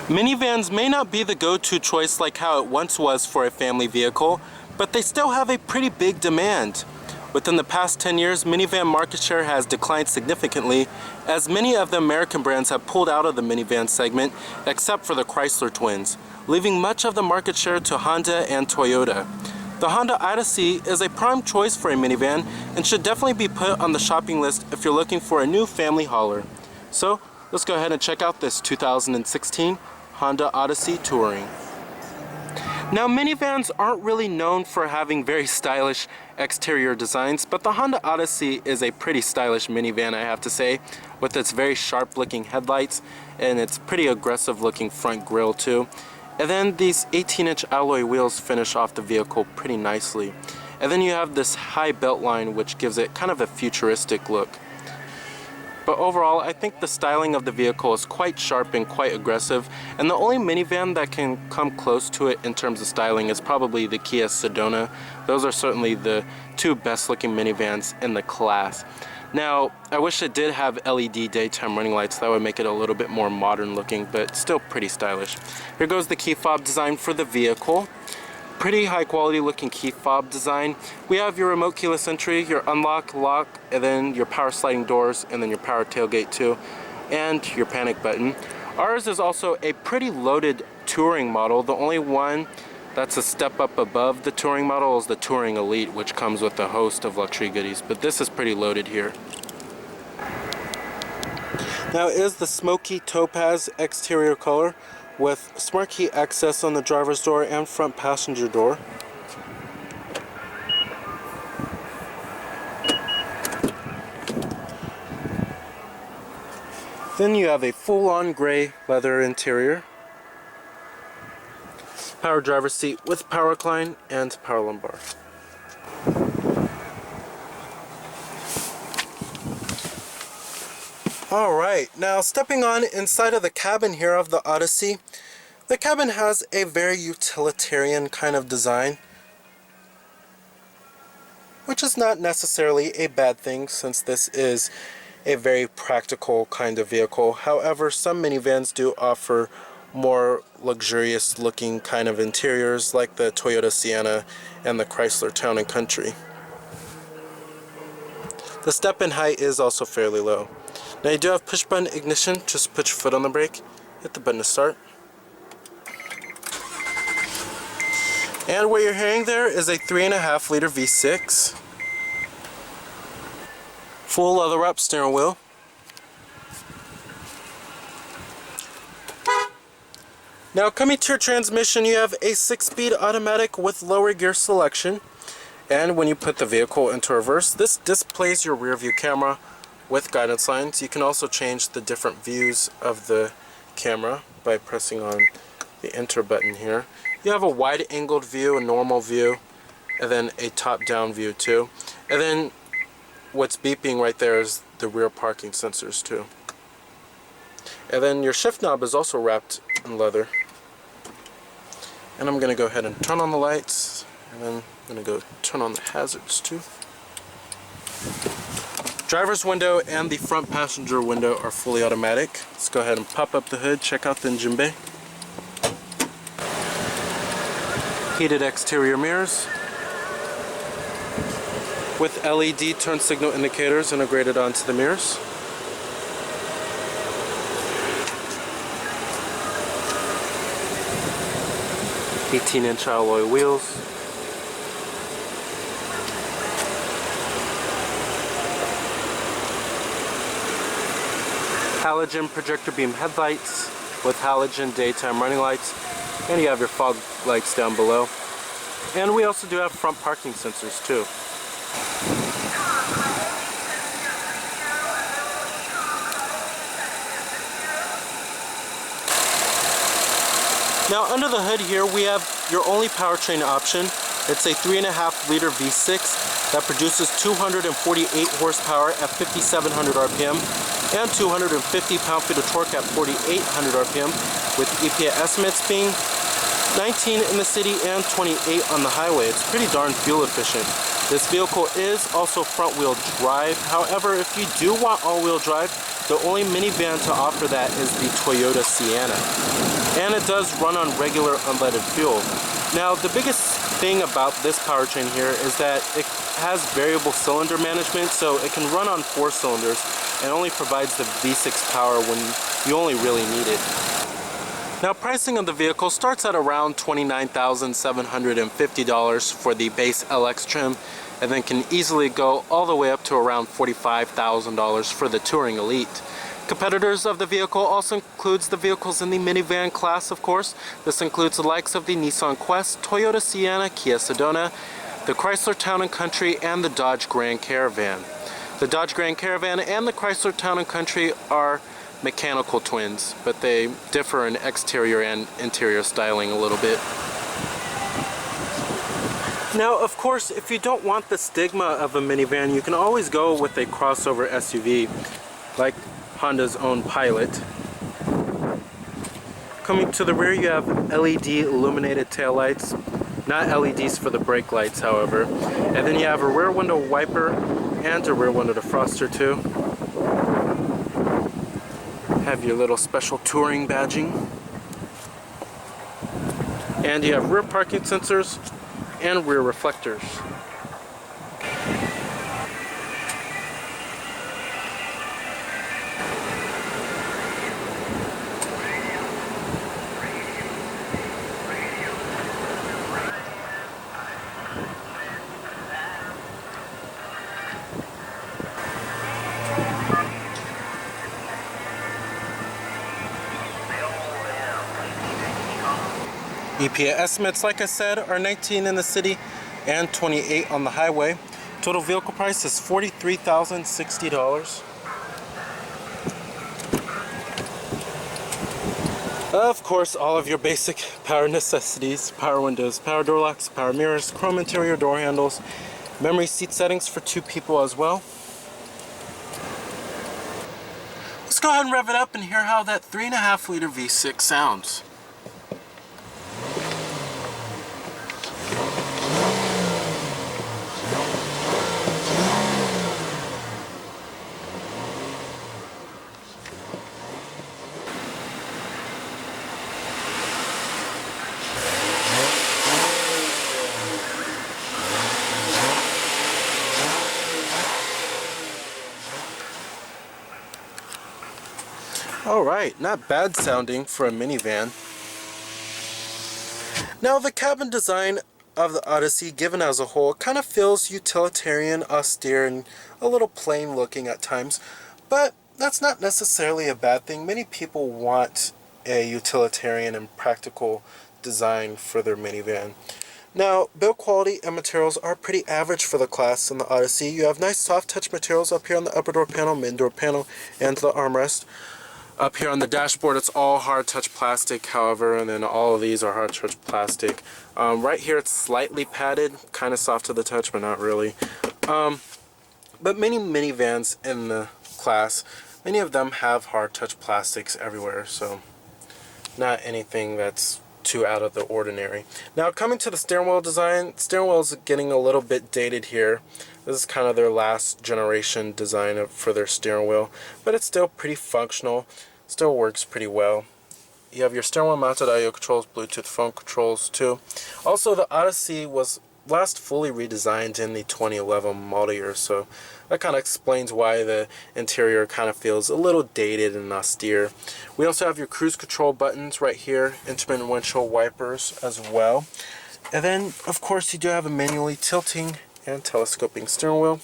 Minivans may not be the go-to choice like how it once was for a family vehicle, but they still have a pretty big demand. Within the past 10 years, minivan market share has declined significantly as many of the American brands have pulled out of the minivan segment except for the Chrysler twins, leaving much of the market share to Honda and Toyota. The Honda Odyssey is a prime choice for a minivan and should definitely be put on the shopping list if you're looking for a new family hauler. So let's go ahead and check out this 2016 Honda Odyssey Touring. Now, minivans aren't really known for having very stylish exterior designs, but the Honda Odyssey is a pretty stylish minivan, I have to say, with its very sharp looking headlights and its pretty aggressive looking front grille too. And then these 18-inch alloy wheels finish off the vehicle pretty nicely. And then you have this high belt line which gives it kind of a futuristic look. But overall, I think the styling of the vehicle is quite sharp and quite aggressive, and the only minivan that can come close to it in terms of styling is probably the Kia Sedona. Those are certainly the two best looking minivans in the class. Now, I wish it did have LED daytime running lights. That would make it a little bit more modern looking, but still pretty stylish. Here goes the key fob design for the vehicle. Pretty high quality looking key fob design. We have your remote keyless entry, your unlock, lock, and then your power sliding doors, and then your power tailgate too, and your panic button. Ours is also a pretty loaded touring model. The only one that's a step up above the touring model is the Touring Elite, which comes with a host of luxury goodies, but this is pretty loaded here. Now it is the smoky topaz exterior color with smart key access on the driver's door and front passenger door. Then you have a full-on gray leather interior, power driver's seat with power recline and power lumbar. Alright, now stepping on inside of the cabin here of the Odyssey, the cabin has a very utilitarian kind of design, which is not necessarily a bad thing since this is a very practical kind of vehicle. However, some minivans do offer more luxurious looking kind of interiors like the Toyota Sienna and the Chrysler Town & Country. The step-in height is also fairly low. Now you do have push button ignition, just put your foot on the brake, hit the button to start. And what you're hearing there is a 3.5 liter V6. Full leather wrap steering wheel. Now coming to your transmission, you have a 6-speed automatic with lower gear selection. And when you put the vehicle into reverse, this displays your rear view camera with guidance lines. You can also change the different views of the camera by pressing on the enter button here. You have a wide angled view, a normal view, and then a top down view too. And then what's beeping right there is the rear parking sensors too. And then your shift knob is also wrapped in leather. And I'm going to go ahead and turn on the lights, and then I'm going to go turn on the hazards too. Driver's window and the front passenger window are fully automatic. Let's go ahead and pop up the hood, check out the engine bay. Heated exterior mirrors with LED turn signal indicators integrated onto the mirrors. (18-inch) alloy wheels. Halogen projector beam headlights with halogen daytime running lights, and you have your fog lights down below. And we also do have front parking sensors too. Now under the hood here we have your only powertrain option. It's a 3.5 liter V6 that produces 248 horsepower at 5,700 RPM and 250 pound-feet of torque at 4,800 RPM, with EPA estimates being 19 in the city and 28 on the highway. It's pretty darn fuel efficient. This vehicle is also front-wheel drive. However, if you do want all-wheel drive, the only minivan to offer that is the Toyota Sienna. And it does run on regular unleaded fuel. Now, the biggest thing about this powertrain here is that it has variable cylinder management, so it can run on 4 cylinders and only provides the V6 power when you only really need it. Now, pricing of the vehicle starts at around $29,750 for the base LX trim, and then can easily go all the way up to around $45,000 for the Touring Elite. Competitors of the vehicle also includes the vehicles in the minivan class, of course. This includes the likes of the Nissan Quest, Toyota Sienna, Kia Sedona, the Chrysler Town & Country, and the Dodge Grand Caravan. The Dodge Grand Caravan and the Chrysler Town & Country are mechanical twins, but they differ in exterior and interior styling a little bit. Now, of course, if you don't want the stigma of a minivan, you can always go with a crossover SUV, like Honda's own Pilot. Coming to the rear, you have LED illuminated taillights, not LEDs for the brake lights, however. And then you have a rear window wiper and a rear window defroster too. Have your little special touring badging. And you have rear parking sensors and rear reflectors. EPA estimates, like I said, are 19 in the city and 28 on the highway. Total vehicle price is $43,060. Of course, all of your basic power necessities: power windows, power door locks, power mirrors, chrome interior door handles, memory seat settings for 2 people as well. Let's go ahead and rev it up and hear how that 3.5 liter V6 sounds. Alright, not bad sounding for a minivan. Now, the cabin design of the Odyssey, given as a whole, kind of feels utilitarian, austere, and a little plain looking at times, but that's not necessarily a bad thing. Many people want a utilitarian and practical design for their minivan. Now, build quality and materials are pretty average for the class in the Odyssey. You have nice soft touch materials up here on the upper door panel, main door panel, and the armrest. Up here on the dashboard, it's all hard touch plastic, however, and then all of these are hard touch plastic. Right here it's slightly padded, kind of soft to the touch, but not really. But many minivans in the class, many of them have hard touch plastics everywhere, so not anything that's too out of the ordinary. Now, coming to the steering wheel design, steering wheel is getting a little bit dated here. This is kind of their last generation design for their steering wheel, but it's still pretty functional, still works pretty well. You have your steering wheel mounted audio controls, Bluetooth phone controls too. Also, the Odyssey was last fully redesigned in the 2011 model year, so that kind of explains why the interior kind of feels a little dated and austere. We also have your cruise control buttons right here, intermittent windshield wipers as well. And then, of course, you do have a manually tilting and telescoping steering wheel.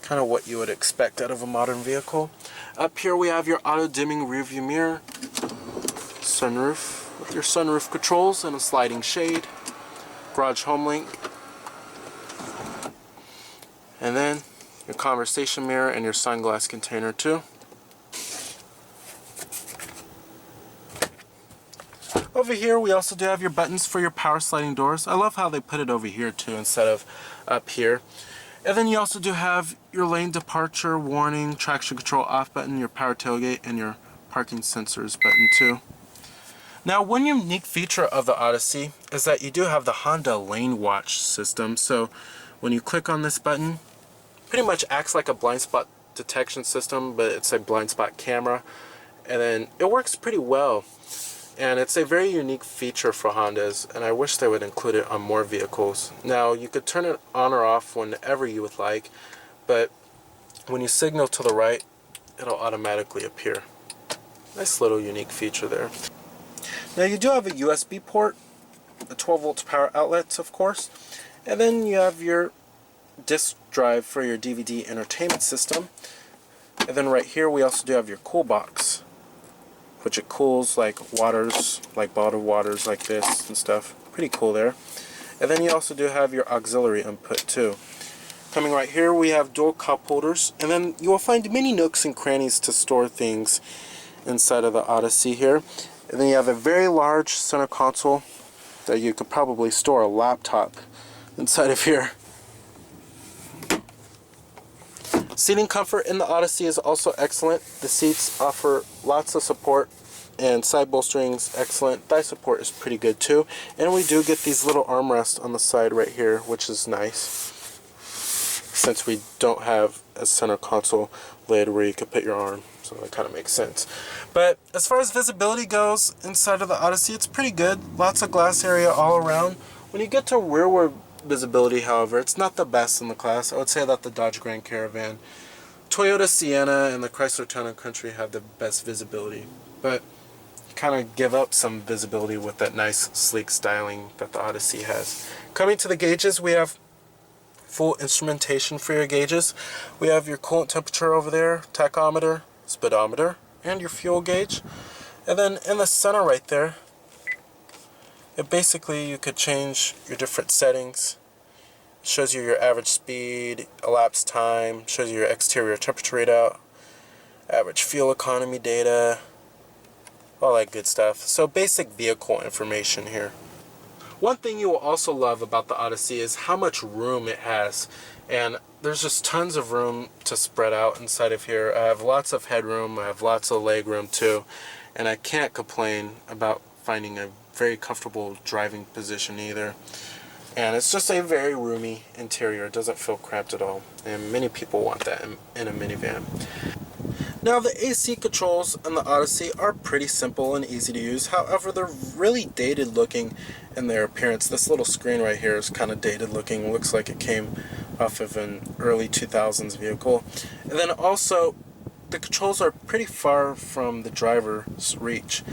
Kind of what you would expect out of a modern vehicle. Up here we have your auto-dimming rearview mirror, sunroof with your sunroof controls and a sliding shade, garage home link, and then your conversation mirror and your sunglass container too. Over here we also do have your buttons for your power sliding doors. I love how they put it over here too instead of up here. And then you also do have your lane departure warning, traction control off button, your power tailgate, and your parking sensors button too. Now, one unique feature of the Odyssey is that you do have the Honda Lane Watch system. So when you click on this button, pretty much acts like a blind spot detection system, but it's a blind spot camera. And then it works pretty well. And it's a very unique feature for Hondas, and I wish they would include it on more vehicles. Now, you could turn it on or off whenever you would like, but when you signal to the right, it'll automatically appear. Nice little unique feature there. Now, you do have a USB port, a 12 volt power outlet, of course, and then you have your disk drive for your DVD entertainment system. And then right here, we also do have your cool box, which it cools like waters, like bottled waters like this and stuff. Pretty cool there. And then you also do have your auxiliary input too. Coming right here, we have dual cup holders, and then you will find many nooks and crannies to store things inside of the Odyssey here. And then you have a very large center console that you could probably store a laptop inside of here. Seating comfort in the Odyssey is also excellent. The seats offer lots of support, and side bolstering's excellent. Thigh support is pretty good too. And we do get these little armrests on the side right here, which is nice, since we don't have a center console lid where you could put your arm. So that kind of makes sense. But as far as visibility goes inside of the Odyssey, it's pretty good. Lots of glass area all around. When you get to rearward visibility, however, it's not the best in the class. I would say that the Dodge Grand Caravan, Toyota Sienna, and the Chrysler Town & Country have the best visibility. But you kind of give up some visibility with that nice sleek styling that the Odyssey has. Coming to the gauges, we have full instrumentation for your gauges. We have your coolant temperature over there, tachometer, speedometer, and your fuel gauge. And then in the center right there, it basically, you could change your different settings. It shows you your average speed, elapsed time, shows you your exterior temperature readout, average fuel economy data, all that good stuff. So basic vehicle information here. One thing you will also love about the Odyssey is how much room it has. And there's just tons of room to spread out inside of here. I have lots of headroom, I have lots of leg room too, and I can't complain about finding a very comfortable driving position either. And it's just a very roomy interior. It doesn't feel cramped at all, and many people want that in a minivan. Now, the AC controls in the Odyssey are pretty simple and easy to use. However, they're really dated looking in their appearance. This little screen right here is kind of dated looking. It looks like it came off of an early 2000s vehicle. And then also, the controls are pretty far from the driver's reach.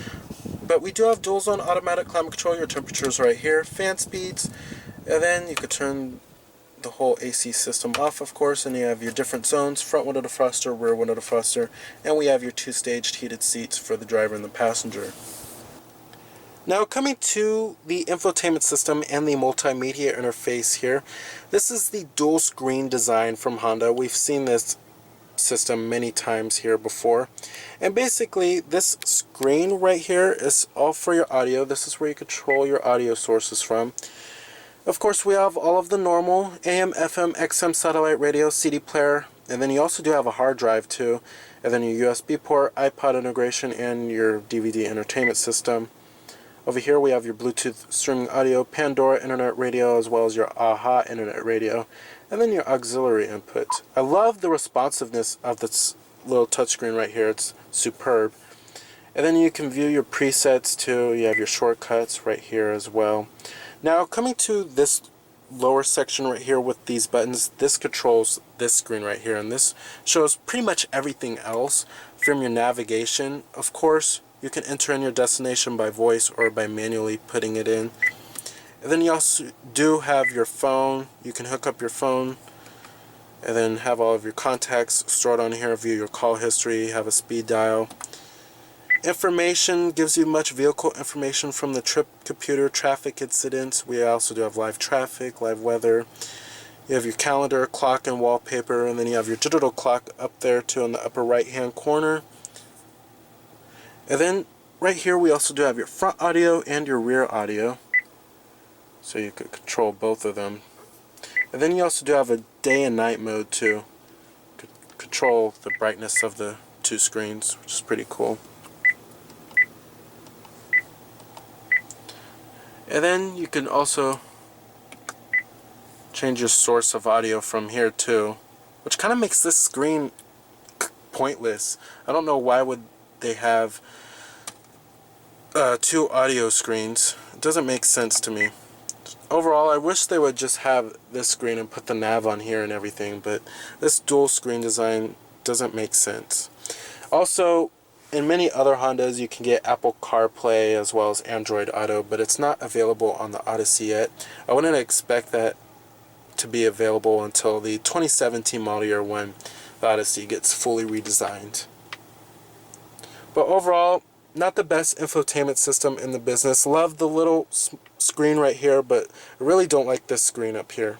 But we do have dual zone automatic climate control. Your temperatures right here, fan speeds, and then you could turn the whole AC system off, of course, and you have your different zones: front window defroster, rear window defroster, and we have your two-staged heated seats for the driver and the passenger. Now, coming to the infotainment system and the multimedia interface here, this is the dual screen design from Honda. We've seen this system many times here before, and basically this screen right here is all for your audio. This is where you control your audio sources from. Of course, we have all of the normal AM, FM, XM satellite radio, CD player, and then you also do have a hard drive too, and then your USB port, iPod integration, and your DVD entertainment system. Over here we have your Bluetooth streaming audio, Pandora internet radio, as well as your AHA internet radio, and then your auxiliary input. I love the responsiveness of this little touchscreen right here. It's superb. And then you can view your presets too. You have your shortcuts right here as well. Now, coming to this lower section right here with these buttons, this controls this screen right here, and this shows pretty much everything else from your navigation. Of course, you can enter in your destination by voice or by manually putting it in. And then you also do have your phone. You can hook up your phone and then have all of your contacts stored on here, view your call history, have a speed dial. Information gives you much vehicle information from the trip computer, traffic incidents. We also do have live traffic, live weather. You have your calendar, clock, and wallpaper, and then you have your digital clock up there too in the upper right hand corner. And then right here we also do have your front audio and your rear audio, so you could control both of them. And then you also do have a day and night mode too. You could control the brightness of the two screens, which is pretty cool. And then you can also change your source of audio from here too, which kind of makes this screen pointless. I don't know why would they have two audio screens. It doesn't make sense to me. Overall, I wish they would just have this screen and put the nav on here and everything, but this dual screen design doesn't make sense. Also, in many other Hondas, you can get Apple CarPlay as well as Android Auto, but it's not available on the Odyssey yet. I wouldn't expect that to be available until the 2017 model year when the Odyssey gets fully redesigned. But overall, not the best infotainment system in the business. Love the little screen right here, but I really don't like this screen up here.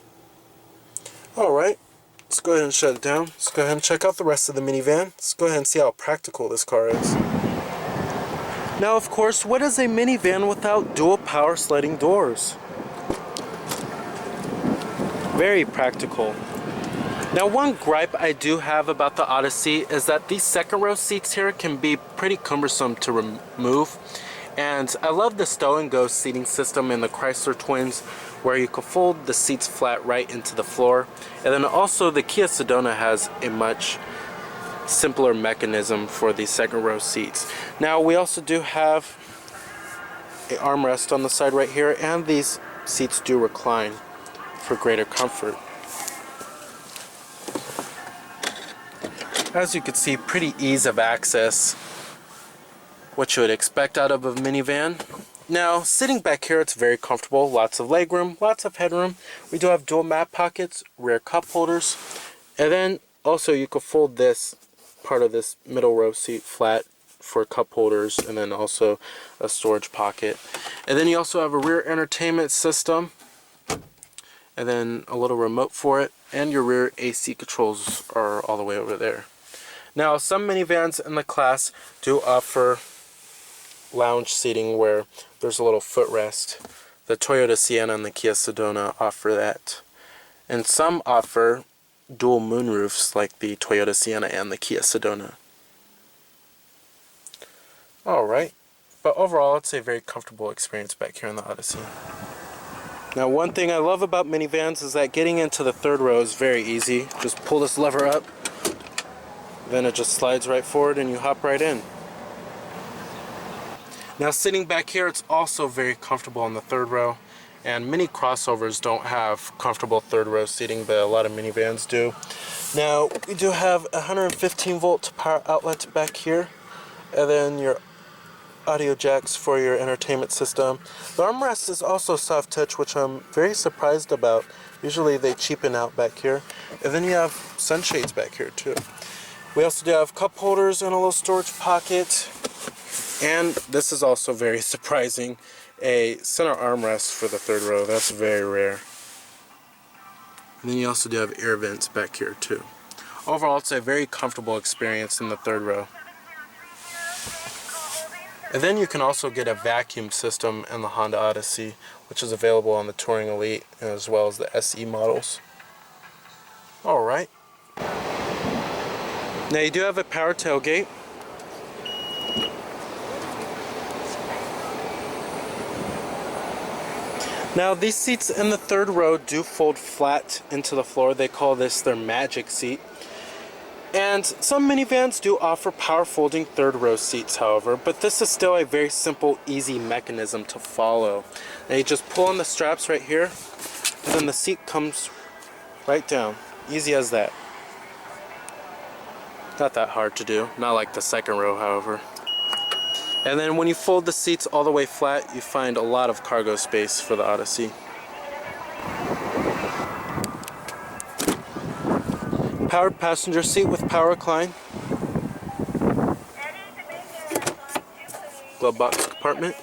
Alright, let's go ahead and shut it down. Let's go ahead and check out the rest of the minivan. Let's go ahead and see how practical this car is. Now, of course, what is a minivan without dual power sliding doors? Very practical. Now, one gripe I do have about the Odyssey is that these second row seats here can be pretty cumbersome to remove. And I love the stow and go seating system in the Chrysler Twins, where you can fold the seats flat right into the floor. And then also the Kia Sedona has a much simpler mechanism for the second row seats. Now, we also do have an armrest on the side right here, and these seats do recline for greater comfort. As you can see, pretty ease of access, what you would expect out of a minivan. Now, sitting back here, it's very comfortable. Lots of legroom, lots of headroom. We do have dual map pockets, rear cup holders, and then also you can fold this part of this middle row seat flat for cup holders, and then also a storage pocket. And then you also have a rear entertainment system, and then a little remote for it, and your rear AC controls are all the way over there. Now, some minivans in the class do offer lounge seating where there's a little footrest. The Toyota Sienna and the Kia Sedona offer that. And some offer dual moonroofs like the Toyota Sienna and the Kia Sedona. Alright, but overall it's a very comfortable experience back here in the Odyssey. Now, one thing I love about minivans is that getting into the third row is very easy. Just pull this lever up, then it just slides right forward and you hop right in. Now, sitting back here, it's also very comfortable in the third row, and many crossovers don't have comfortable third row seating, but a lot of minivans do. Now, we do have a 115 volt power outlet back here, and then your audio jacks for your entertainment system. The armrest is also soft touch, which I'm very surprised about. Usually they cheapen out back here. And then you have sunshades back here too. We also do have cup holders and a little storage pocket. And this is also very surprising, a center armrest for the third row. That's very rare. And then you also do have air vents back here too. Overall, it's a very comfortable experience in the third row. And then you can also get a vacuum system in the Honda Odyssey, which is available on the Touring Elite as well as the SE models. Alright. Now, you do have a power tailgate. Now, these seats in the third row do fold flat into the floor. They call this their magic seat. And some minivans do offer power folding third row seats, however, but this is still a very simple, easy mechanism to follow. Now, you just pull on the straps right here, and then the seat comes right down. Easy as that. Not that hard to do, not like the second row, however. And then when you fold the seats all the way flat, you find a lot of cargo space for the Odyssey. Powered passenger seat with power recline. Glove box compartment.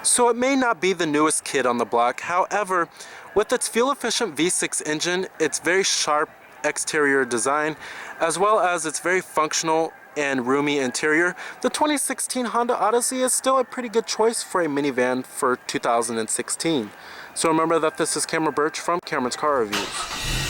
So it may not be the newest kid on the block, however, with its fuel-efficient V6 engine, its very sharp exterior design, as well as its very functional and roomy interior, the 2016 Honda Odyssey is still a pretty good choice for a minivan for 2016. So remember that this is Cameron Birch from Cameron's Car Reviews.